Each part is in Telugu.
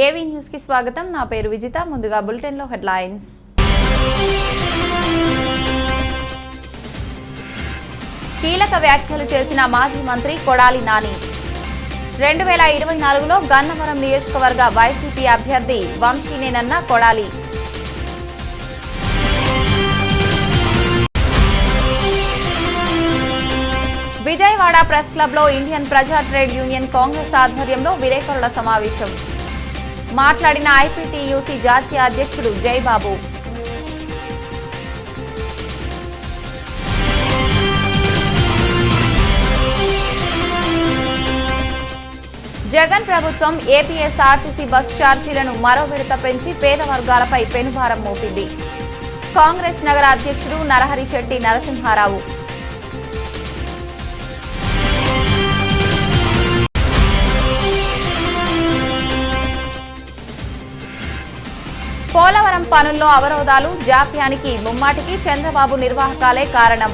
ఏవీ న్యూస్ కి స్వాగతం। నా పేరు విజిత। ముందుగా బులెటిన్ లో హెడ్లైన్స్। కీలక వ్యాఖ్యలు చేసిన మాజీ మంత్రి కొడాలి నాని। 2024లో గన్నవరం నియోజకవర్గ వైసీపీ అభ్యర్థి వంశీనేనన్న కొడాలి। విజయవాడ ప్రెస్ క్లబ్ లో ఇండియన్ ప్రజా ట్రేడ్ యూనియన్ కాంగ్రెస్ ఆధ్వర్యంలో విలేకరుల సమావేశం। మాట్లాడిన ఐపీటీయూసీ జాతీయ అధ్యక్షుడు జైబాబు। జగన్ ప్రభుత్వం ఏపీఎస్ఆర్టీసీ బస్ ఛార్జీలను మరో విడత పెంచి పేద వర్గాలపై పెనుభారం మోపింది। కాంగ్రెస్ నగర అధ్యక్షుడు నరహరి శెట్టి నరసింహారావు। పోలవరం పనుల్లో అవరోధాలు జాప్యానికి ముమ్మాటికి చంద్రబాబు నిర్వాహకాలే కారణం।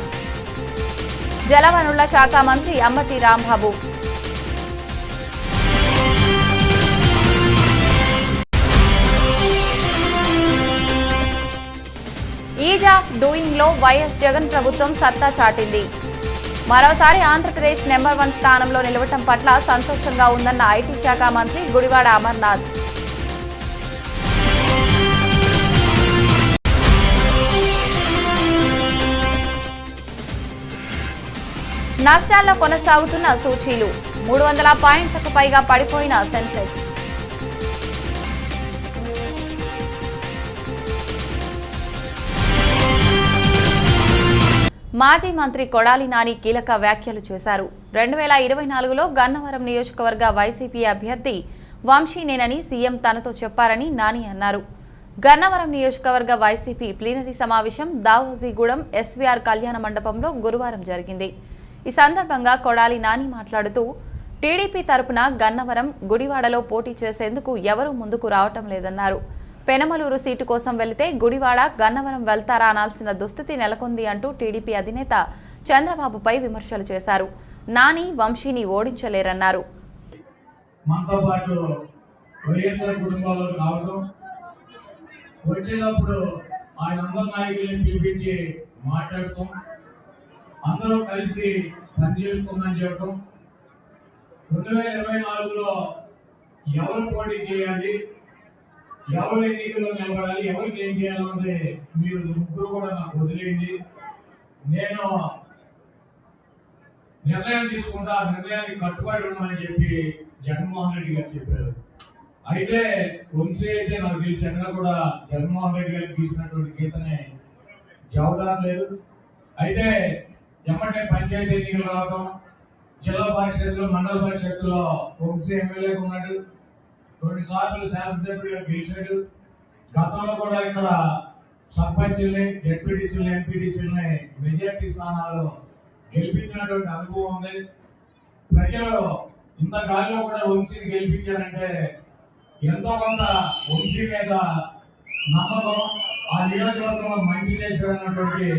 జలవనరుల శాఖ మంత్రి Ambati Rambabu. Is of doing లో వైఎస్ జగన్ ప్రభుత్వం సత్తా చాటింది। మరోసారి ఆంధ్రప్రదేశ్ నెంబర్ 1 స్థానంలో నిలవటం పట్ల సంతోషంగా ఉందన్న ఐటీ శాఖ మంత్రి గుడివాడ అమర్నాథ్। నష్టాల్లో కొనసాగుతున్న సూచీలు 300 పాయింట్లకు పైగా పడిపోయిన సెన్సెక్స్। మాజీ మంత్రి కొడాలి నాని కీలక వ్యాఖ్యలు చేశారు। 2024లో గన్నవరం నియోజకవర్గ వైసీపీ అభ్యర్థి వంశీనేనని సీఎం తనతో చెప్పారని నాని అన్నారు। గన్నవరం నియోజకవర్గ వైసీపీ ప్లీనరీ సమావేశం దావోజీగూడెం ఎస్వీఆర్ కళ్యాణ మండపంలో గురువారం జరిగింది। ఈ సందర్భంగా కొడాలి నాని మాట్లాడుతూ టీడీపీ తరపున గన్నవరం గుడివాడలో పోటీ చేసేందుకు ఎవరూ ముందుకు రావటం లేదన్నారు। పెనమలూరు సీటు కోసం వెళితే గుడివాడ గన్నవరం వెళ్తారా అనాల్సిన దుస్థితి నెలకొంది అంటూ టీడీపీ అధినేత చంద్రబాబుపై విమర్శలు చేశారు। నాని వంశీని ఓడించలేరన్నారు। అందరూ కలిసి పనిచేసుకోమని చెప్పడం, 2024లో ఎవరు పోటీ చేయాలి, ఎవరు ఎన్నికల్లో నిలబడాలి, ఎవరికి ఏం చేయాలంటే మీరు ముగ్గురు కూడా నాకు వదిలేయండి, నేను నిర్ణయం తీసుకుంటా, ఆ నిర్ణయానికి కట్టుబడి ఉండమని చెప్పి జగన్మోహన్ రెడ్డి గారు చెప్పారు। అయితే వంశీ అయితే నాకు తెలిసి ఎక్కడ కూడా జగన్మోహన్ రెడ్డి గారికి తీసినటువంటి గీతనే జవదాం లేదు। అయితే ఎమ్మటే పంచాయతీ ఎన్నికలు రావడం, జిల్లా పరిషత్తులో మండల పరిషత్తులో వంశీ ఎమ్మెల్యేగా ఉన్నాడు, 2 సార్లు శాసనసభ్యుడిగా గెలిచాడు। గతంలో కూడా ఇక్కడ సర్పంచుల్ని, డిప్యూటీసీలని, ఎంపీటీసీలని మెజార్టీ స్థానాల్లో గెలిపించినటువంటి అనుభవం ఉంది। ప్రజలు ఇంత గాలిలో కూడా వంశీని గెలిపించారంటే ఎంతో కొంత వంశీ మీద నమ్మకం, ఆ నియోజకవర్గంలో మంచి చేశారన్నటువంటి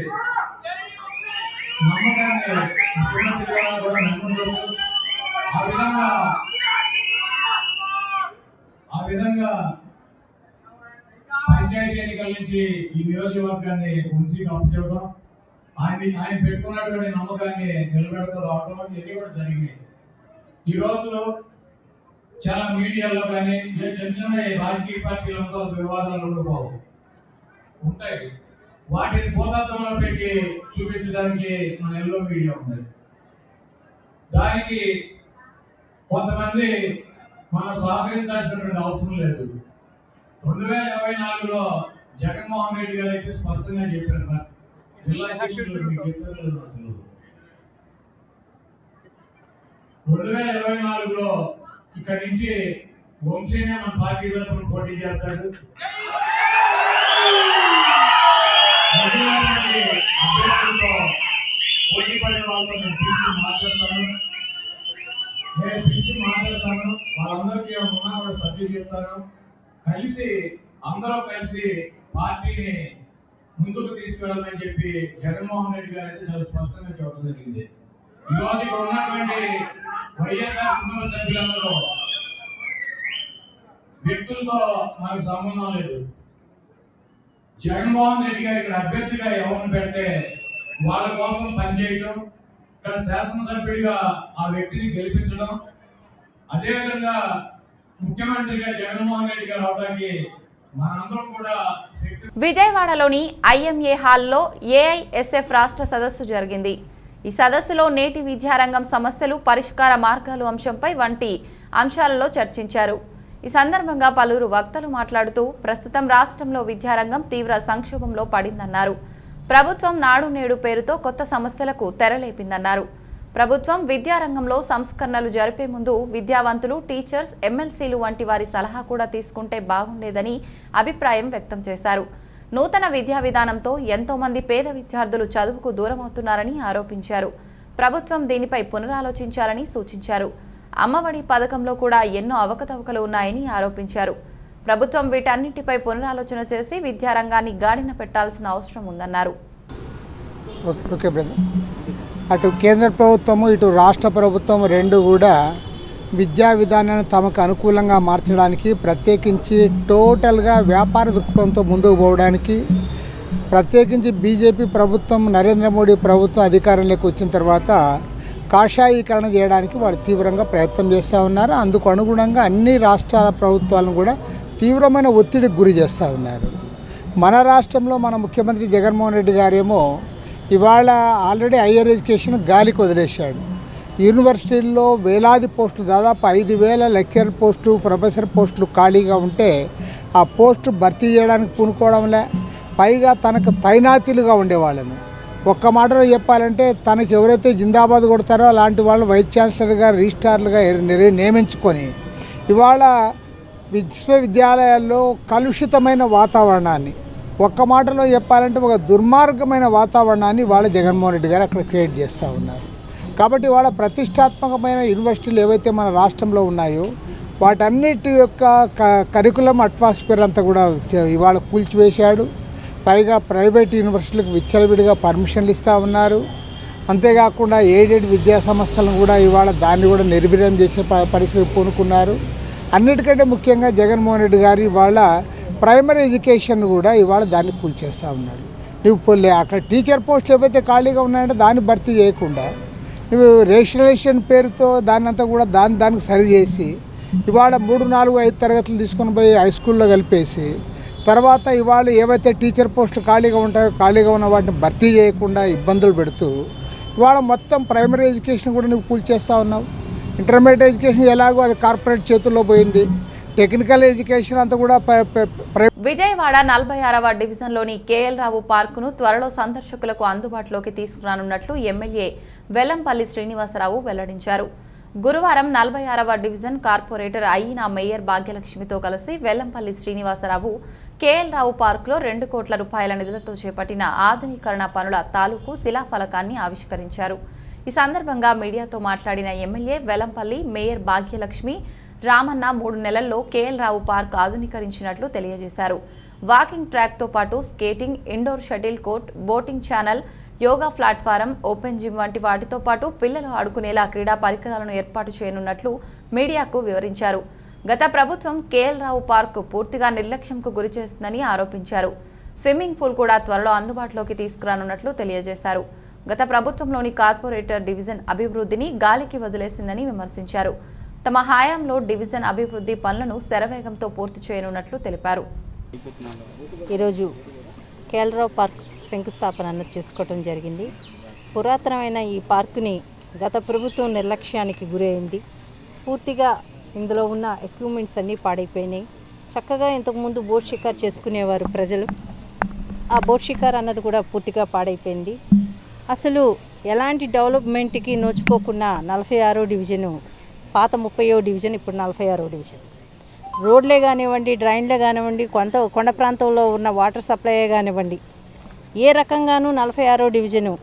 నమ్మకాన్ని ముఖ్యమంత్రి గారు కూడా నమ్ముతారు। ఆ విధంగా పంచాయతీ ఎన్నికల నుంచి ఈ నియోజకవర్గాన్ని వంశీకి అప్పచెప్పడం, ఆయన పెట్టుకున్నటువంటి నమ్మకాన్ని నిలబెడుతూ రావడం ఇవన్నీ కూడా జరిగినాయి। ఈరోజు చాలా మీడియాలో కానీ చిన్న చిన్న రాజకీయ పార్టీల అంశాలు వివాదాలు ఉండకపోవు ఉంటాయి, వాటిని భూతత్వంలో పెట్టి చూపించడానికి మన ఎల్లో మీడియా ఉంది। దానికి కొంతమంది మనం సహకరించాల్సినటువంటి అవసరం లేదు। 2024లో జగన్మోహన్ రెడ్డి గారు అయితే స్పష్టంగా చెప్పారు, జిల్లా అధ్యక్షులు మీకు చెప్పారు 2024లో ఇక్కడి నుంచి వంశీనే మన పార్టీ తరఫున పోటీ చేస్తాడు। పోటీ పడే వాళ్ళతో నేను పిలిచి మాట్లాడతాను, వాళ్ళందరికీ ఉన్నా కూడా సభ్యులు చెప్తాను, అందరూ కలిసి పార్టీని ముందుకు తీసుకెళ్ళాలని చెప్పి జగన్మోహన్ రెడ్డి గారు అయితే చాలా స్పష్టంగా చెప్పడం జరిగింది। ఈరోజు ఇక్కడ ఉన్నటువంటి వైఎస్ఆర్ కుటుంబ సభ్యులందరూ వ్యక్తులతో మనకు సంబంధం లేదు. జగన్మోహన్ రెడ్డి గారు ఇక్కడ అభ్యర్థిగా ఎవరిని పెడితే వాళ్ళ కోసం పనిచేయడం, ఇక్కడ శాసనసభ్యుడిగా ఆ వ్యక్తిని గెలిపించడం, అదేవిధంగా ముఖ్యమంత్రిగా జగన్మోహన్ రెడ్డి గారు అవడానికి మనందరం కూడా విజయవాడలోని ఐఎంఏ హాల్లో ఏఐఎస్ఎఫ్ రాష్ట్ర సదస్సు జరిగింది. ఈ సదస్సులో నేటి విద్యారంగం సమస్యలు, పరిష్కార మార్గాలు అంశంపై వంటి అంశాలలో చర్చించారు. ఈ సందర్భంగా పలువురు వక్తలు మాట్లాడుతూ ప్రస్తుతం రాష్ట్రంలో విద్యారంగం తీవ్ర సంక్షోభంలో పడిందన్నారు. ప్రభుత్వం నాడు నేడు పేరుతో కొత్త సమస్యలకు తెరలేపిందన్నారు. ప్రభుత్వం విద్యారంగంలో సంస్కరణలు జరిపే ముందు విద్యావంతులు, టీచర్స్, ఎమ్మెల్సీలు వంటి వారి సలహా కూడా తీసుకుంటే బాగుండేదని అభిప్రాయం వ్యక్తం చేశారు. నూతన విద్యా విధానంతో ఎంతో మంది పేద విద్యార్థులు చదువుకు దూరమవుతున్నారని ఆరోపించారు. ప్రభుత్వం దీనిపై పునరాలోచించాలని సూచించారు. అమ్మఒడి పథకంలో కూడా ఎన్నో అవకతవకలు ఉన్నాయని ఆరోపించారు. ప్రభుత్వం వీటన్నిటిపై పునరాలోచన చేసి విద్యారంగాన్ని గాడిన పెట్టాల్సిన అవసరం ఉందన్నారు. అటు కేంద్ర ప్రభుత్వము, ఇటు రాష్ట్ర ప్రభుత్వం రెండు కూడా విద్యా విధానాన్ని తమకు అనుకూలంగా మార్చడానికి, ప్రత్యేకించి టోటల్గా వ్యాపార దృక్పథంతో ముందుకు పోవడానికి, ప్రత్యేకించి బీజేపీ ప్రభుత్వం, నరేంద్ర మోడీ ప్రభుత్వం అధికారంలోకి వచ్చిన తర్వాత కాషాయీకరణ చేయడానికి వాళ్ళు తీవ్రంగా ప్రయత్నం చేస్తూ ఉన్నారు. అందుకు అనుగుణంగా అన్ని రాష్ట్రాల ప్రభుత్వాలను కూడా తీవ్రమైన ఒత్తిడికి గురి చేస్తూ ఉన్నారు. మన రాష్ట్రంలో మన ముఖ్యమంత్రి జగన్మోహన్ రెడ్డి గారేమో ఇవాళ ఆల్రెడీ హైయర్ ఎడ్యుకేషన్ గాలికి వదిలేశాడు. యూనివర్సిటీల్లో వేలాది పోస్టులు, దాదాపు 5,000 లెక్చరర్ పోస్టు, ప్రొఫెసర్ పోస్టులు ఖాళీగా ఉంటే ఆ పోస్టు భర్తీ చేయడానికి పూనుకోవడంలే. పైగా తనకు తైనాతీలుగా ఉండేవాళ్ళను, ఒక్క మాటలో చెప్పాలంటే తనకు ఎవరైతే జిందాబాద్ కొడతారో అలాంటి వాళ్ళు వైస్ ఛాన్సలర్గా, రిజిస్ట్రార్లుగా నియమించుకొని ఇవాళ విశ్వవిద్యాలయాల్లో కలుషితమైన వాతావరణాన్ని, ఒక్క మాటలో చెప్పాలంటే ఒక దుర్మార్గమైన వాతావరణాన్ని వాళ్ళ జగన్మోహన్ రెడ్డి గారు అక్కడ క్రియేట్ చేస్తూ ఉన్నారు. కాబట్టి వాళ్ళ ప్రతిష్టాత్మకమైన యూనివర్సిటీలు ఏవైతే మన రాష్ట్రంలో ఉన్నాయో వాటన్నిటి యొక్క కరికులం అట్మాస్ఫియర్ అంతా కూడా ఇవాళ కూల్చివేశాడు. పైగా ప్రైవేట్ యూనివర్సిటీలకు విచ్చలవిడిగా పర్మిషన్లు ఇస్తూ ఉన్నారు. అంతేకాకుండా ఎయిడెడ్ విద్యా సంస్థలను కూడా ఇవాళ దాన్ని కూడా నిర్వీర్యం చేసే పరిస్థితికి పూనుకున్నారు. అన్నిటికంటే ముఖ్యంగా జగన్మోహన్ రెడ్డి గారు ఇవాళ ప్రైమరీ ఎడ్యుకేషన్ కూడా ఇవాళ దాన్ని కూల్చేస్తూ ఉన్నాడు. నువ్వు అక్కడ టీచర్ పోస్టులు ఏవైతే ఖాళీగా ఉన్నాయంటే దాన్ని భర్తీ చేయకుండా నువ్వు రేషనలైజేషన్ పేరుతో దాన్ని అంతా కూడా దానికి సరిచేసి ఇవాళ 3, 4, 5 తరగతులు తీసుకొని పోయి హై స్కూల్లో కలిపేసి తర్వాత ఇవాళ ఏవైతే టీచర్ పోస్టులు ఖాళీగా ఉంటాయో ఖాళీగా ఉన్న వాటిని భర్తీ చేయకుండా ఇబ్బందులు పెడుతూ ఇవాళ మొత్తం ప్రైమరీ ఎడ్యుకేషన్ కూడా నువ్వు కూల్చేస్తూ ఉన్నావు. ఇంటర్మీడియట్ ఎడ్యుకేషన్ ఎలాగో అది కార్పొరేట్ చేతుల్లో పోయింది. టెక్నికల్ ఎడ్యుకేషన్ అంతా కూడా విజయవాడ 46వ డివిజన్లోని కేఎల్ రావు పార్కును త్వరలో సందర్శకులకు అందుబాటులోకి తీసుకురానున్నట్లు ఎమ్మెల్యే వెల్లంపల్లి శ్రీనివాసరావు వెల్లడించారు. గురువారం 46వ డివిజన్ కార్పొరేటర్ అయిన మేయర్ భాగ్యలక్ష్మితో కలిసి వెల్లంపల్లి శ్రీనివాసరావు కేఎల్ రావు పార్కులో 2 కోట్ల రూపాయల నిధులతో చేపట్టిన ఆధునీకరణ పనుల తాలూకు శిలాఫలకాన్ని ఆవిష్కరించారు. ఈ సందర్భంగా మీడియాతో మాట్లాడిన ఎమ్మెల్యే వెల్లంపల్లి, మేయర్ భాగ్యలక్ష్మి, రామన్న 3 నెలల్లో కేఎల్ రావు పార్క్ ఆధునీకరించినట్లు తెలియజేశారు. వాకింగ్ ట్రాక్తో పాటు skating, indoor shuttle court, boating channel, yoga platform, open gym వంటి వాటితో పాటు పిల్లలు ఆడుకునేలా క్రీడా పరికరాలను ఏర్పాటు చేయనున్నట్లు మీడియాకు వివరించారు. గత ప్రభుత్వం కేఎల్ రావు పార్క్ పూర్తిగా నిర్లక్ష్యంకు గురిచేస్తుందని ఆరోపించారు. స్విమ్మింగ్ పూల్ కూడా త్వరలో అందుబాటులోకి తీసుకురానున్నట్లు తెలియజేశారు. గత ప్రభుత్వంలోని కార్పొరేటర్ డివిజన్ అభివృద్ధిని గాలికి వదిలేసిందని విమర్శించారు. తమ హయాంలో డివిజన్ అభివృద్ధి పనులను శరవేగంతో పూర్తి చేయనున్నట్లు తెలిపారు. ఈరోజు కేఎల్ రావు పార్క్ శంకుస్థాపన అన్నది చేసుకోవటం జరిగింది. పురాతనమైన ఈ పార్కుని గత ప్రభుత్వం నిర్లక్ష్యానికి గురైంది. పూర్తిగా ఇందులో ఉన్న ఎక్విప్మెంట్స్ అన్నీ పాడైపోయినాయి. చక్కగా ఇంతకుముందు బోట్ షికార్ చేసుకునేవారు ప్రజలు. ఆ బోట్ షికార్ అన్నది కూడా పూర్తిగా పాడైపోయింది. అసలు ఎలాంటి డెవలప్మెంట్కి నోచుకోకుండా 46వ డివిజను, పాత 30వ డివిజన్, ఇప్పుడు 46వ డివిజన్. రోడ్లే కానివ్వండి, డ్రైన్లే కానివ్వండి, కొండ ప్రాంతంలో ఉన్న వాటర్ సప్లైయే కానివ్వండి, ఏ రకంగానూ 46వ డివిజను,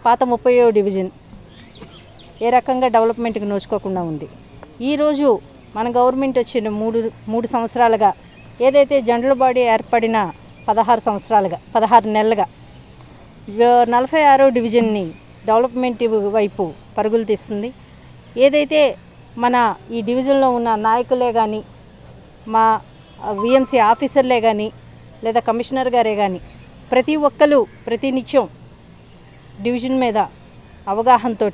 పాత 30వ డివిజన్ ఏ రకంగా డెవలప్మెంట్కి నోచుకోకుండా ఉంది. ఈరోజు మన గవర్నమెంట్ వచ్చిన మూడు సంవత్సరాలుగా ఏదైతే జనరల్ బాడీ ఏర్పడిన 16 నెలలుగా 46వ డివిజన్ని డెవలప్మెంట్ వైపు పరుగులు తీస్తుంది. ఏదైతే మన ఈ డివిజన్లో ఉన్న నాయకులే కానీ, మా విఎంసీ ఆఫీసర్లే కానీ లేదా కమిషనర్ గారే కానీ ప్రతి ఒక్కరు ప్రతినిత్యం డివిజన్ మీద అవగాహనతో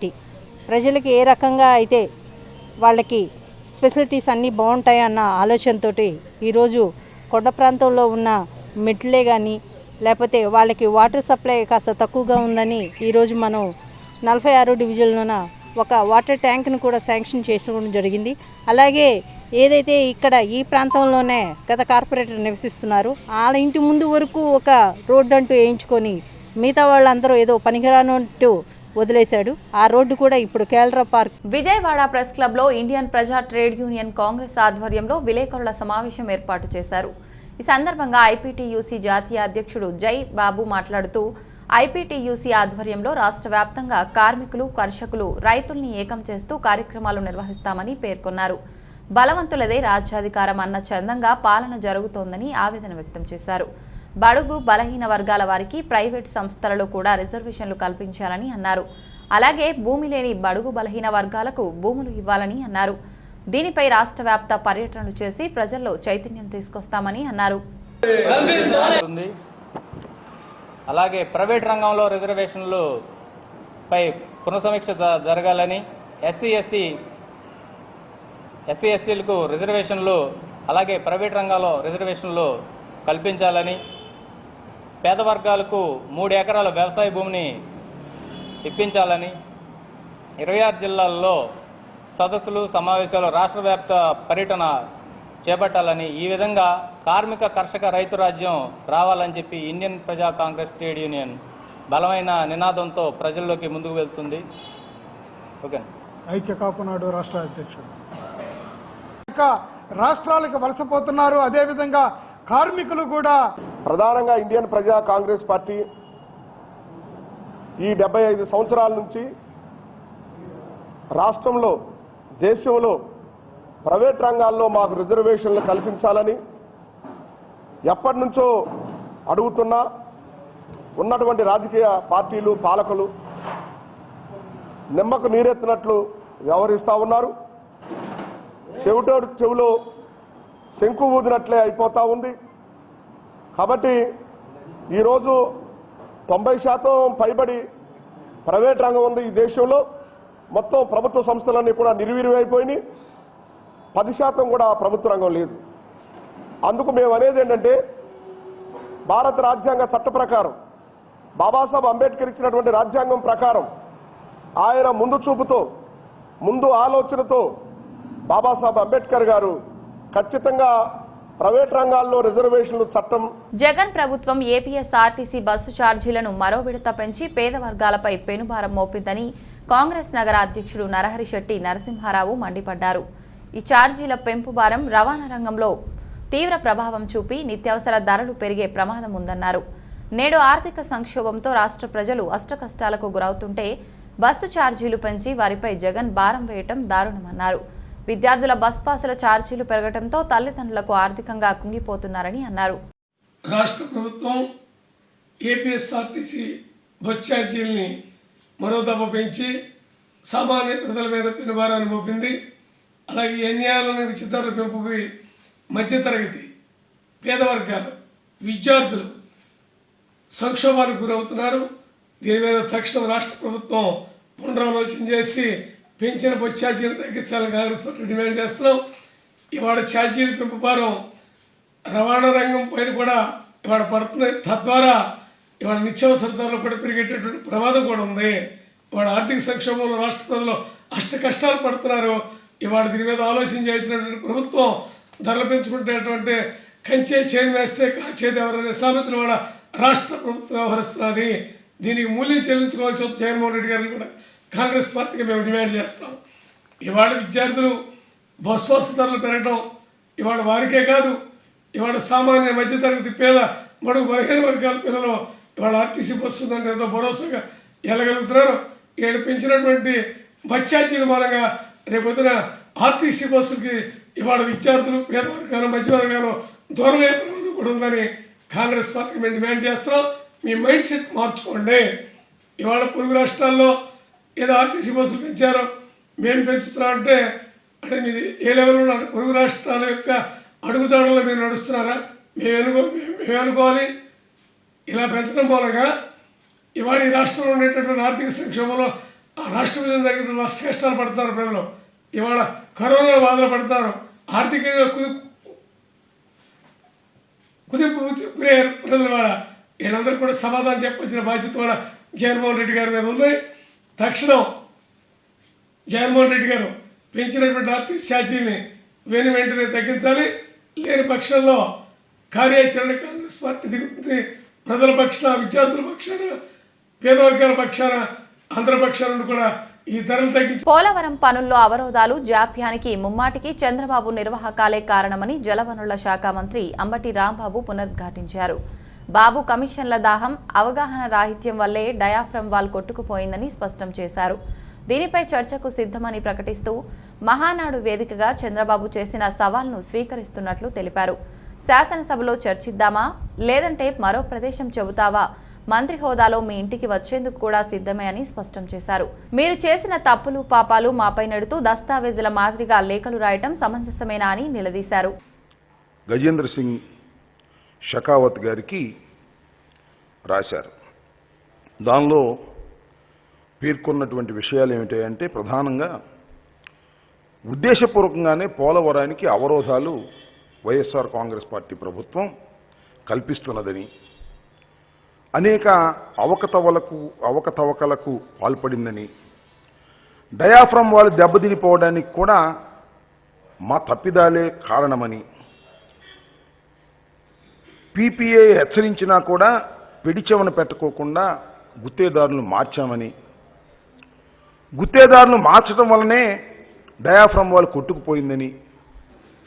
ప్రజలకి ఏ రకంగా అయితే వాళ్ళకి ఫెసిలిటీస్ అన్నీ బాగుంటాయన్న ఆలోచనతో ఈరోజు కొండ ప్రాంతంలో ఉన్న మెట్లే కానీ లేకపోతే వాళ్ళకి వాటర్ సప్లై కాస్త తక్కువగా ఉందని ఈరోజు మనం 46 డివిజన్లోన ఒక వాటర్ ట్యాంక్ను కూడా శాంక్షన్ చేసుకోవడం జరిగింది. అలాగే ఏదైతే ఇక్కడ ఈ ప్రాంతంలోనే గత కార్పొరేటర్ నివసిస్తున్నారు వాళ్ళ ఇంటి ముందు వరకు ఒక రోడ్డు అంటూ వేయించుకొని మిగతా వాళ్ళందరూ ఏదో పనికిరానట్టు వదిలేశాడు. ఆ రోడ్డు కూడా ఇప్పుడు కేలరావు పార్క్. విజయవాడ ప్రెస్ క్లబ్లో ఇండియన్ ప్రజా ట్రేడ్ యూనియన్ కాంగ్రెస్ ఆధ్వర్యంలో విలేకరుల సమావేశం ఏర్పాటు చేశారు. ఈ సందర్భంగా ఐపీటీయూసీ జాతీయ అధ్యక్షుడు జై బాబు మాట్లాడుతూ ఐపీటీయూసీ ఆధ్వర్యంలో రాష్ట్ర వ్యాప్తంగా కార్మికులు, కర్షకులు, రైతుల్ని ఏకం చేస్తూ కార్యక్రమాలు నిర్వహిస్తామని పేర్కొన్నారు. బలవంతులదే రాజ్యాధికారం అన్న చందంగా పాలన జరుగుతోందని ఆవేదన వ్యక్తం చేశారు. బడుగు బలహీన వర్గాల వారికి ప్రైవేట్ సంస్థలలో కూడా రిజర్వేషన్లు కల్పించాలని అన్నారు. అలాగే భూమి లేని బడుగు బలహీన వర్గాలకు భూములు ఇవ్వాలని అన్నారు. దీనిపై రాష్ట్ర వ్యాప్త పర్యటనలు చేసి ప్రజల్లో చైతన్యం తీసుకొస్తామని అన్నారు. అలాగే ప్రైవేట్ రంగంలో రిజర్వేషన్లు పై పునఃసమీక్ష జరగాలని, ఎస్సీ ఎస్టీలకు రిజర్వేషన్లు అలాగే ప్రైవేట్ రంగంలో రిజర్వేషన్లు కల్పించాలని, పేద వర్గాలకు 3 ఎకరాల వ్యవసాయ భూమిని ఇప్పించాలని, 26 జిల్లాల్లో సదస్సులు, సమావేశాలు, రాష్ట్ర వ్యాప్త పర్యటన చేపట్టాలని, ఈ విధంగా కార్మిక, కర్షక, రైతు రాజ్యం రావాలని చెప్పి ఇండియన్ ప్రజా కాంగ్రెస్ ట్రేడ్ యూనియన్ బలమైన నినాదంతో ప్రజల్లోకి ముందుకు వెళ్తుంది. ఓకే. ఐక్య కాపునాడు రాష్ట్ర అధ్యక్షుడు. రాష్ట్రాలకు వలసపోతున్నారు. అదేవిధంగా కార్మికులు కూడా. ప్రధానంగా ఇండియన్ ప్రజా కాంగ్రెస్ పార్టీ ఈ 75 సంవత్సరాల నుంచి రాష్ట్రంలో, దేశంలో ప్రైవేట్ రంగాల్లో మాకు రిజర్వేషన్లు కల్పించాలని ఎప్పటి నుంచో అడుగుతున్నా ఉన్నటువంటి రాజకీయ పార్టీలు, పాలకులు నిమ్మకు నీరెత్తినట్లు వ్యవహరిస్తూ ఉన్నారు. చెవిలో శంకు ఊదినట్లే అయిపోతూ ఉంది. కాబట్టి ఈరోజు 90% పైబడి ప్రైవేట్ రంగం ఉంది ఈ దేశంలో. మొత్తం ప్రభుత్వ సంస్థలన్నీ కూడా నిర్వీర్యమైపోయినాయి. 10% కూడా ప్రభుత్వ రంగం లేదు. అందుకు మేము అనేది ఏంటంటే, భారత రాజ్యాంగ చట్ట ప్రకారం, బాబాసాహెబ్ అంబేద్కర్ ఇచ్చినటువంటి రాజ్యాంగం ప్రకారం ఆయన ముందు చూపుతో, ముందు ఆలోచనతో బాబాసాహెబ్ అంబేద్కర్ గారు ఖచ్చితంగా ప్రైవేట్ రంగాల్లో రిజర్వేషన్లు చట్టం. జగన్ ప్రభుత్వం ఏపీఎస్ఆర్టీసీ బస్సు ఛార్జీలను మరో విడత పెంచి పేద వర్గాలపై పెనుభారం మోపిందని కాంగ్రెస్ నగర అధ్యక్షుడు నరహరి శెట్టి నరసింహారావు మండిపడ్డారు. ఈ ఛార్జీల పెంపు భారం రవాణా రంగంలో తీవ్ర ప్రభావం చూపి నిత్యావసర ధరలు పెరిగే ప్రమాదం ఉందన్నారు. నేడు ఆర్థిక సంక్షోభంతో రాష్ట్ర ప్రజలు అష్టకష్టాలకు గురవుతుంటే బస్సు ఛార్జీలు పెంచి వారిపై జగన్ భారం వేయటం దారుణమన్నారు. విద్యార్థుల బస్ పాసుల ఛార్జీలు పెరగడంతో తల్లిదండ్రులకు ఆర్థికంగా కుంగిపోతున్నారని అన్నారు. రాష్ట్ర ప్రభుత్వం ఏపీఎస్ఆర్టీసీ బస్ ఛార్జీల్ని మరో దఫ పెంచి సామాన్య ప్రజల మీద పెనుభారాన్ని మోపింది. అలాగే ఎన్యాలను విచిత్రాల పెంపుకి మధ్యతరగతి, పేద వర్గాలు, విద్యార్థులు సంక్షోభానికి గురవుతున్నారు. దీని మీద తక్షణం రాష్ట్ర ప్రభుత్వం పునరాలోచన చేసి పెంచిన బస్ ఛార్జీలు తగ్గించాలని కాంగ్రెస్ పార్టీ డిమాండ్ చేస్తున్నాం. ఇవాళ ఛార్జీల పెంపు భారం రవాణా రంగం పైన కూడా ఇవాళ పడుతున్నాయి. తద్వారా ఇవాళ నిత్యావసర ధరలు కూడా పెరిగేటటువంటి ప్రమాదం కూడా ఉంది. ఇవాళ ఆర్థిక సంక్షోభంలో రాష్ట్ర ప్రజలు అష్ట కష్టాలు పడుతున్నారు. ఇవాళ దీని మీద ఆలోచన చేసినటువంటి ప్రభుత్వం ధరలు పెంచుకుంటేటువంటి కంచే చేను వేస్తే కాచేది ఎవరనే సామెతలు కూడా రాష్ట్ర ప్రభుత్వం వ్యవహరిస్తున్నది. దీనికి మూల్యం చెల్లించుకోవాల్సి వస్తుంది. జగన్మోహన్ రెడ్డి గారిని కూడా కాంగ్రెస్ పార్టీకి మేము డిమాండ్ చేస్తాం. ఇవాళ విద్యార్థులు బస్ పాస్ ధరలు పెరగడం ఇవాళ వారికే కాదు, ఇవాళ సామాన్య మధ్యతరగతి పేద బడుగు బలహీన వర్గాల పిల్లలు ఇవాళ ఆర్టీసీ బస్సు ఉందంటే ఎంతో భరోసాగా వెళ్ళగలుగుతున్నారు. వీళ్ళు పెంచినటువంటి బస్ ఛార్జీల మూలంగా రేపొద్దున ఆర్టీసీ బస్సులకి ఇవాళ విద్యార్థులు, పేద వర్గాలు, మధ్య వర్గాలు దూరమే ప్రమాదం కూడా ఉందని కాంగ్రెస్ పార్టీకి మేము డిమాండ్ చేస్తున్నాం. మీ మైండ్ సెట్ మార్చుకోండి. ఇవాళ పొరుగు రాష్ట్రాల్లో ఏదో ఆర్టీసీ బస్సులు పెంచారో మేము పెంచుతున్నాం అంటే మీది ఏ లెవెల్లో అంటే పొరుగు రాష్ట్రాల యొక్క అడుగుజాడల్లో మీరు నడుస్తున్నారా? మేమనుకోవాలి. ఇలా పెంచడం మూలంగా ఇవాళ ఈ రాష్ట్రంలో ఉండేటటువంటి ఆర్థిక సంక్షోభంలో ఆ రాష్ట్ర ప్రజలు తగ్గిన నష్ట కష్టాలు పడతారు. ప్రజలు ఇవాళ కరోనా బాధలు పడతారు. ఆర్థికంగా కుదింపు గురే ప్రజల వాళ్ళ వీళ్ళందరూ కూడా సమాధానం చెప్పాల్సిన బాధ్యత కూడా జగన్మోహన్ రెడ్డి గారి మీద ఉంది. తక్షణం జగన్మోహన్ రెడ్డి గారు పెంచినటువంటి ఆర్టీసీ ఛార్జీని వెంటనే తగ్గించాలి. లేని పక్షంలో కార్యాచరణ కాంగ్రెస్ పార్టీ దిగుతుంది. ప్రజల పక్షాన, విద్యార్థుల పక్షాన, పేదవర్గాల పక్షాన, అందరి పక్షాలను కూడా ఈ ధరలు తగ్గించి. పోలవరం పనుల్లో అవరోధాలు, జాప్యానికి ముమ్మాటికి చంద్రబాబు నిర్వాహకాలే కారణమని జలవనరుల శాఖ మంత్రి అంబటి రాంబాబు పునరుద్ఘాటించారు. బాబు కమిషన్ల దాహం, అవగాహన రాహిత్యం వల్లే డయాఫ్రమ్ వాల్ కొట్టుకుపోయిందని స్పష్టం చేశారు. దీనిపై చర్చకు సిద్ధమని ప్రకటిస్తూ మహానాడు వేదికగా చంద్రబాబు చేసిన సవాల్ను స్వీకరిస్తున్నట్లు తెలిపారు. శాసనసభలో చర్చిద్దామా, లేదంటే మరో ప్రదేశం చెబుతావా? మంత్రి హోదాలో మీ ఇంటికి వచ్చేందుకు కూడా సిద్ధమే అని స్పష్టం చేశారు. మీరు చేసిన తప్పులు, పాపాలు మాపై నెడుతూ దస్తావేజుల మాదిరిగా లేఖలు రాయటం సమంజసమేనా అని నిలదీశారు. గజేంద్ర సింగ్ షెకావత్ గారికి రాశారు. దానిలో పేర్కొన్నటువంటి విషయాలు ఏమిటంటే, ప్రధానంగా ఉద్దేశపూర్వకంగానే పోలవరానికి అవరోధాలు వైఎస్ఆర్ కాంగ్రెస్ పార్టీ ప్రభుత్వం కల్పిస్తున్నదని, అనేక అవకతవకలకు పాల్పడిందని, డయాఫ్రమ్ వాళ్ళు దెబ్బతినిపోవడానికి కూడా మా తప్పిదాలే కారణమని, పీపీఏ హెచ్చరించినా కూడా పెడిచెవన పెట్టుకోకుండా గుత్తేదారులను మార్చామని, గుత్తేదారులు మార్చడం వల్లనే డయాఫ్రమ్ వాళ్ళు కొట్టుకుపోయిందని,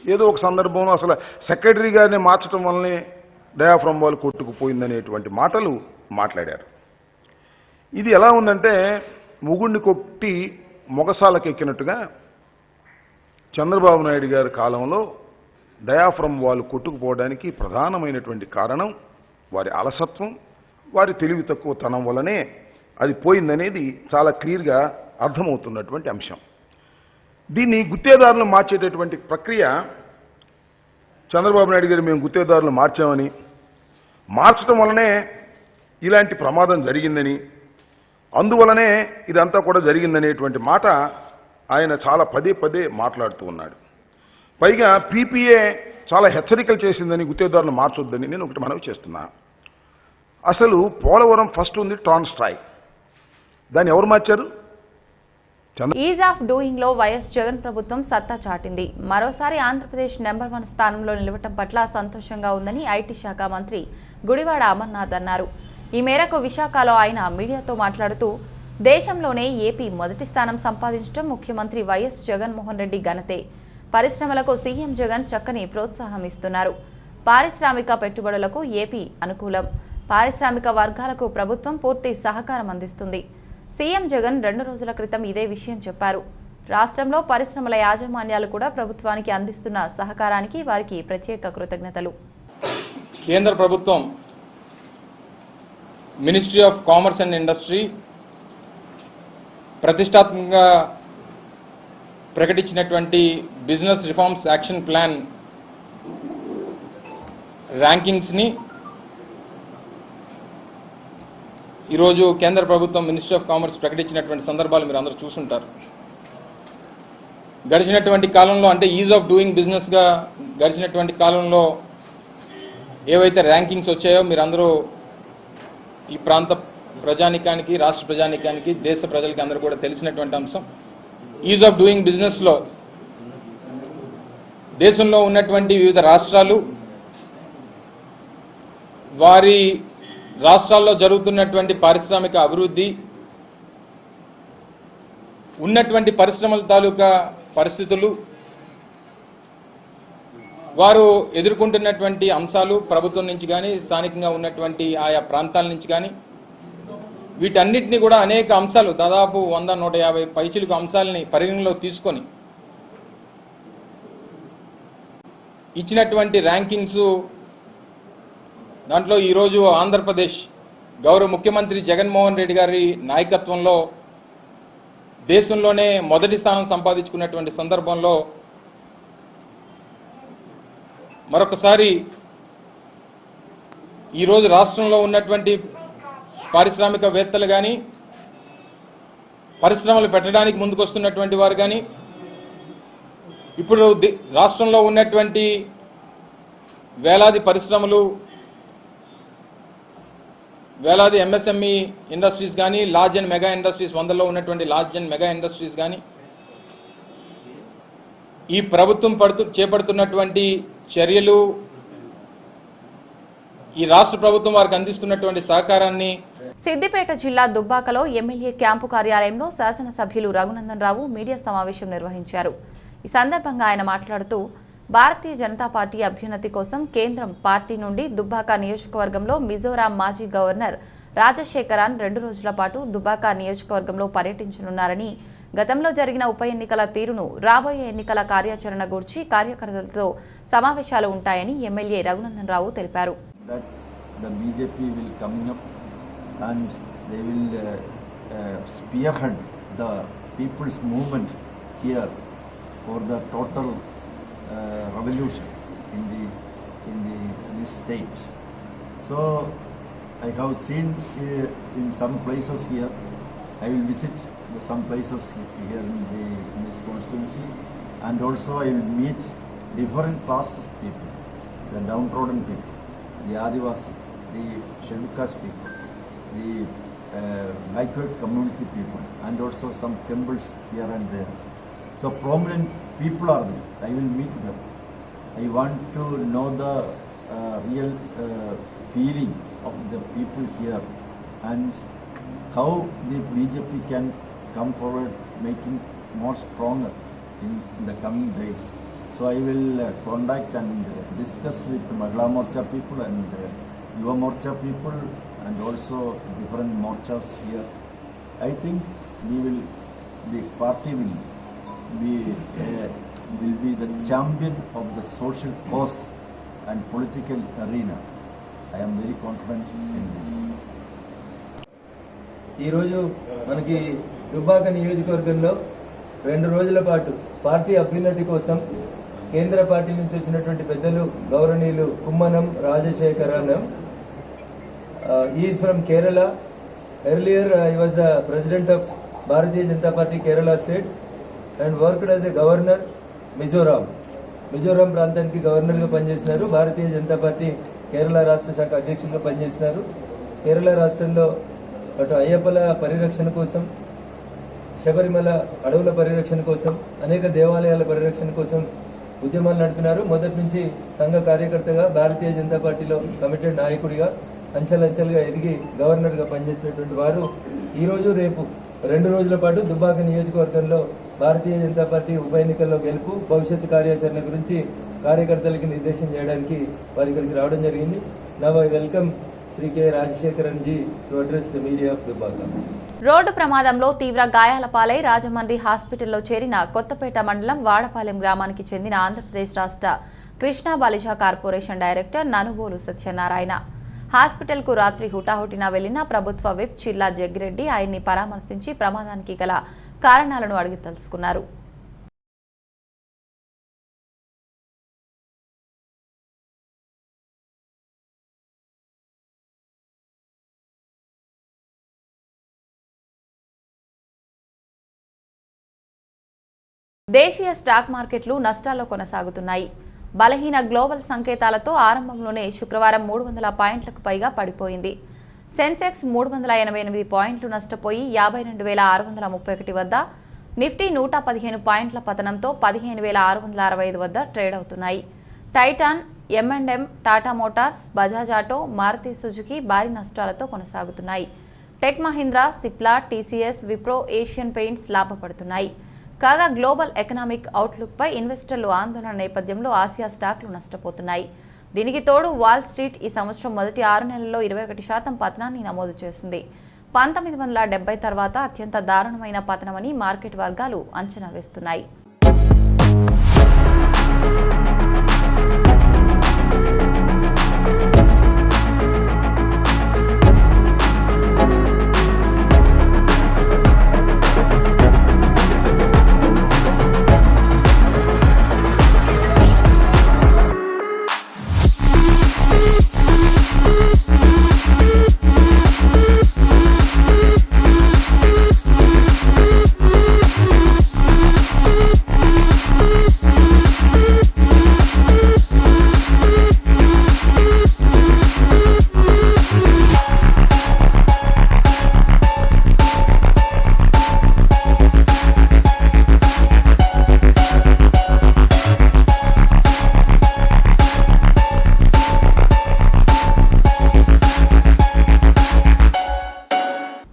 ఏదో ఒక సందర్భంలో అసలు సెక్రటరీ గారిని మార్చడం వల్లనే డయాఫ్రమ్ వాళ్ళు కొట్టుకుపోయిందనేటువంటి మాటలు మాట్లాడారు. ఇది ఎలా ఉందంటే, ముగుడిని కొట్టి మొగసాలకెక్కినట్టుగా చంద్రబాబు నాయుడు గారి కాలంలో డయాఫ్రమ్ వాళ్ళు కొట్టుకుపోవడానికి ప్రధానమైనటువంటి కారణం వారి అలసత్వం, వారి తెలివి తక్కువతనం వల్లనే అది పోయిందనేది చాలా క్లియర్గా అర్థమవుతున్నటువంటి అంశం. దీన్ని గుత్తేదారులు మార్చేటటువంటి ప్రక్రియ చంద్రబాబు నాయుడు గారు మేము గుత్తేదారులు మార్చామని, మార్చడం వల్లనే ఇలాంటి ప్రమాదం జరిగిందని, అందువలనే ఇదంతా కూడా జరిగిందనేటువంటి మాట ఆయన చాలా పదే పదే మాట్లాడుతూ ఉన్నాడు. పైగా పీపీఏ చాలా హెచ్చరికలు చేసిందని, గుత్తేదారులు మార్చొద్దని నేను ఒకటి మనవి చేస్తున్నా. అసలు పోలవరం ఫస్ట్ ఉంది ట్రాన్స్ట్రాయ్, దాన్ని ఎవరు మార్చారు? ఈజ్ ఆఫ్ డూయింగ్ లో వైఎస్ జగన్ ప్రభుత్వం సత్తా చాటింది. మరోసారి ఆంధ్రప్రదేశ్ నెంబర్ 1 స్థానంలో నిలవటం పట్ల సంతోషంగా ఉందని ఐటీ శాఖ మంత్రి గుడివాడ అమర్నాథ్ అన్నారు. ఈ మేరకు విశాఖలో ఆయన మీడియాతో మాట్లాడుతూ, దేశంలోనే ఏపీ మొదటి స్థానం సంపాదించడం ముఖ్యమంత్రి వైఎస్ జగన్మోహన్ రెడ్డి ఘనతే. పరిశ్రమలకు సీఎం జగన్ చక్కని ప్రోత్సాహం ఇస్తున్నారు. పారిశ్రామిక పెట్టుబడులకు ఏపీ అనుకూలం. పారిశ్రామిక వర్గాలకు ప్రభుత్వం పూర్తి సహకారం అందిస్తుంది. సీఎం జగన్ 2 రోజుల క్రితం ఇదే విషయం చెప్పారు. రాష్ట్రంలో పరిశ్రమల యాజమాన్యాలు కూడా ప్రభుత్వానికి అందిస్తున్న సహకారానికి వారికి ప్రత్యేక కృతజ్ఞతలు. కేంద్ర ప్రభుత్వం ministry of commerce and industry ప్రతిష్టాత్మకంగా ప్రకటించినటువంటి బిజినెస్ రిఫార్మ్స్ యాక్షన్ ప్లాన్ ర్యాంకింగ్స్ని ఈరోజు కేంద్ర ప్రభుత్వం మినిస్ట్రీ ఆఫ్ కామర్స్ ప్రకటించినటువంటి సందర్భాలు మీరు అందరూ చూసుంటారు. గడిచినటువంటి కాలంలో, అంటే ఈజ్ ఆఫ్ డూయింగ్ బిజినెస్గా గడిచినటువంటి కాలంలో ఏవైతే ర్యాంకింగ్స్ వచ్చాయో మీరందరూ ఈ ప్రాంత ప్రజానికానికి, రాష్ట్ర ప్రజానికానికి, దేశ ప్రజలకి అందరూ కూడా తెలిసినటువంటి అంశం. ఈజ్ ఆఫ్ డూయింగ్ బిజినెస్లో దేశంలో ఉన్నటువంటి వివిధ రాష్ట్రాలు వారి రాష్ట్రాల్లో జరుగుతున్నటువంటి పారిశ్రామిక అభివృద్ధి, ఉన్నటువంటి పరిశ్రమల తాలూకా పరిస్థితులు, వారు ఎదుర్కొంటున్నటువంటి అంశాలు ప్రభుత్వం నుంచి కానీ, స్థానికంగా ఉన్నటువంటి ఆయా ప్రాంతాల నుంచి కానీ, వీటన్నిటినీ కూడా అనేక అంశాలు, దాదాపు 100-150 పైచిలుకు అంశాలని పరిగణలో తీసుకొని ఇచ్చినటువంటి ర్యాంకింగ్స్, దాంట్లో ఈరోజు ఆంధ్రప్రదేశ్ గౌరవ ముఖ్యమంత్రి జగన్మోహన్ రెడ్డి గారి నాయకత్వంలో దేశంలోనే మొదటి స్థానం సంపాదించుకున్నటువంటి సందర్భంలో మరొకసారి ఈరోజు రాష్ట్రంలో ఉన్నటువంటి పారిశ్రామికవేత్తలు కానీ, పరిశ్రమలు పెట్టడానికి ముందుకొస్తున్నటువంటి వారు కానీ, ఇప్పుడు రాష్ట్రంలో ఉన్నటువంటి వేలాది పరిశ్రమలు, వేలాది ఎంఎస్ఎంఈ ఇండస్ట్రీస్ కానీ, లార్జ్ అండ్ మెగా ఇండస్ట్రీస్, 100లో ఉన్నటువంటి లార్జ్ అండ్ మెగా ఇండస్ట్రీస్ కానీ, ఈ ప్రభుత్వం చేపడుతున్నటువంటి చర్యలు, ఈ రాష్ట్ర ప్రభుత్వం వారికి అందిస్తున్నటువంటి సహకారాన్ని. సిద్దిపేట జిల్లా దుబ్బాకలో ఎమ్మెల్యే క్యాంపు కార్యాలయంలో శాసనసభ్యులు రఘునందన్ రావు మీడియా సమావేశం నిర్వహించారు. ఈ సందర్భంగా ఆయన మాట్లాడుతూ, భారతీయ జనతా పార్టీ అభ్యున్నతి కోసం కేంద్రం పార్టీ నుండి దుబ్బాక నియోజకవర్గంలో మిజోరాం మాజీ గవర్నర్ రాజశేఖరన్ 2 రోజుల పాటు దుబ్బాక నియోజకవర్గంలో పర్యటించనున్నారని, గతంలో జరిగిన ఉప ఎన్నికల తీరును, రాబోయే ఎన్నికల కార్యాచరణ గురించి కార్యకర్తలతో సమావేశాలు ఉంటాయని ఎమ్మెల్యే రఘునందన్ రావు తెలిపారు. That the BJP will coming up and they will spearhead the people's movement here for the total revolution in this state. So I have seen in some places here. I will visit some places here in this constituency, and also I will meet different classes of people, the downtrodden people, the Adivasis, the scheduled caste people, the backward community people, and also some temples here and there. So prominent people are there. I will meet them. I want to know the real feeling of the people here and how the BJP can come forward, making more stronger in the coming days. So I will contact and discuss with Mahila Morcha people and Yuva Morcha people and also different morchas here. I think the party will be the champion of the social cause and political arena. I am very confident in this. ఈరోజు మనకి దుబ్బాక నియోజకవర్గంలో 2 రోజుల పాటు పార్టీ అభ్యున్నతి కోసం కేంద్ర పార్టీ నుంచి వచ్చినటువంటి పెద్దలు గౌరవనీయులు Kummanam Rajasekharan. Is from Kerala. Earlier I was the president of Bharatiya Janata Party Kerala state and worked as a governor Mizoram ప్రాంతానికి గవర్నర్గా పనిచేసినారు. భారతీయ జనతా పార్టీ కేరళ రాష్ట్ర శాఖ అధ్యక్షులుగా పనిచేసినారు. కేరళ రాష్ట్రంలో అటు అయ్యప్పల పరిరక్షణ కోసం, శబరిమల అడవుల పరిరక్షణ కోసం, అనేక దేవాలయాల పరిరక్షణ కోసం ఉద్యమాలు నడిపినారు. మొదటి నుంచి సంఘ కార్యకర్తగా, భారతీయ జనతా పార్టీలో కమిటెడ్ నాయకుడిగా అంచెలంచెలుగా ఎదిగి గవర్నర్గా పనిచేసినటువంటి వారు ఈరోజు రేపు 2 రోజుల పాటు దుబ్బాక నియోజకవర్గంలో భారతీయ జనతా పార్టీ ఉప ఎన్నికల్లో గెలుపు, భవిష్యత్తు కార్యాచరణ గురించి కార్యకర్తలకి నిర్దేశం చేయడానికి వారి ఇక్కడికి రావడం జరిగింది. Now I welcome Shri K Rajasekharan ji to address the media of Dubbaka. Road ప్రమాదంలో తీవ్ర గాయాల పాలై రాజమండ్రి హాస్పిటల్లో చేరిన కొత్తపేట మండలం వాడపాలెం గ్రామానికి చెందిన ఆంధ్రప్రదేశ్ రాష్ట్ర కృష్ణా బాలిజా కార్పొరేషన్ డైరెక్టర్ ననుబోలు సత్యనారాయణ హాస్పిటల్కు రాత్రి హుటాహుటిన వెళ్లిన ప్రభుత్వ విప్ చిల్లా జగ్గిరెడ్డి ఆయన్ని పరామర్శించి ప్రమాదానికి గల కారణాలను అడిగి తెలుసుకున్నారు. దేశీయ స్టాక్ మార్కెట్లు నష్టాల్లో కొనసాగుతున్నాయి. బలహీన గ్లోబల్ సంకేతాలతో ఆరంభంలోనే శుక్రవారం 300 పాయింట్లకు పైగా పడిపోయింది. సెన్సెక్స్ 388 పాయింట్లు నష్టపోయి 52,631 వద్ద, నిఫ్టీ 115 పాయింట్ల పతనంతో 15,665 వద్ద ట్రేడ్ అవుతున్నాయి. Titan, M&M, Tata Motors, Bajaj Auto, Maruti Suzuki భారీ నష్టాలతో కొనసాగుతున్నాయి. Tech Mahindra, Cipla, TCS, Wipro, Asian Paints లాభపడుతున్నాయి. కాగా గ్లోబల్ ఎకనామిక్ అవుట్లుక్పై ఇన్వెస్టర్లు ఆందోళన నేపథ్యంలో ఆసియా స్టాక్లు నష్టపోతున్నాయి. దీనికి తోడు వాల్ స్ట్రీట్ ఈ సంవత్సరం మొదటి 6 నెలల్లో 21% పతనాన్ని నమోదు చేసింది. 1970 తర్వాత అత్యంత దారుణమైన పతనమని మార్కెట్ వర్గాలు అంచనా వేస్తున్నాయి.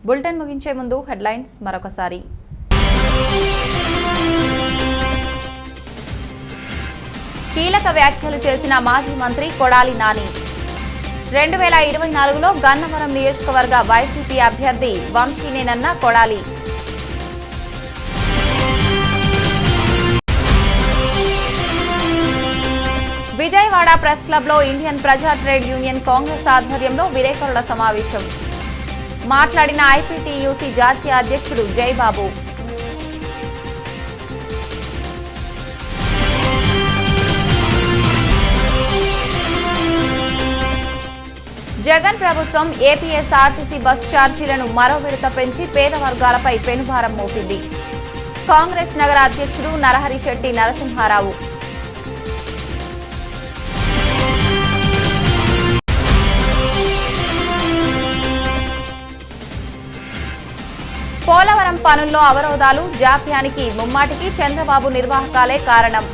బులెటిన్ ముగించే ముందు హెడ్లైన్స్ మరొకసారి. కీలక వ్యాఖ్యలు చేసిన మాజీ మంత్రి కొడాలి నాని. 2024లో గన్నవరం నియోజకవర్గ వైసీపీ అభ్యర్థి వంశీనేనన్న కొడాలి. విజయవాడ ప్రెస్ క్లబ్లో ఇండియన్ ప్రజా ట్రేడ్ యూనియన్ కాంగ్రెస్ ఆధ్వర్యంలో విలేకరుల సమావేశం. మాట్లాడిన ఐపీటీయూసీ జాతీయ అధ్యక్షుడు జైబాబు. జగన్ ప్రభుత్వం ఏపీఎస్ఆర్టీసీ బస్ ఛార్జీలను మరో విడత పెంచి పేద వర్గాలపై పెనుభారం మోపింది. కాంగ్రెస్ నగర అధ్యక్షుడు నరహరి శెట్టి నరసింహారావు. పోలవరం పనుల్లో అవరోధాలు, జాప్యానికి ముమ్మాటికి చంద్రబాబు నిర్వాహకాలే కారణం.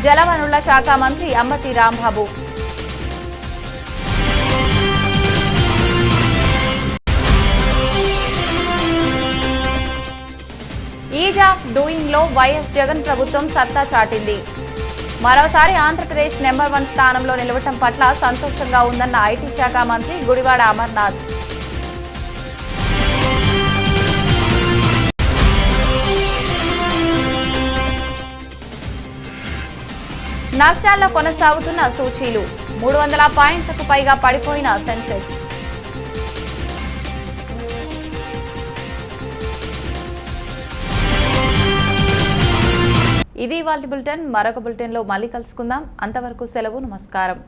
జలవనరుల శాఖ మంత్రి Ambati Rambabu. Is of doing లో వైఎస్ జగన్ ప్రభుత్వం సత్తా చాటింది. మరోసారి ఆంధ్రప్రదేశ్ నెంబర్ 1 స్థానంలో నిలవటం పట్ల సంతోషంగా ఉందన్న ఐటీ శాఖ మంత్రి గుడివాడ అమర్నాథ్. నష్టాల్లో కొనసాగుతున్న సూచీలు. 300 పాయింట్లకు పైగా పడిపోయిన సెన్సెక్స్. ఇది ఇవాల్టి బులెటిన్. మరొక బులెటిన్లో మళ్ళీ కలుసుకుందాం. అంతవరకు సెలవు. నమస్కారం.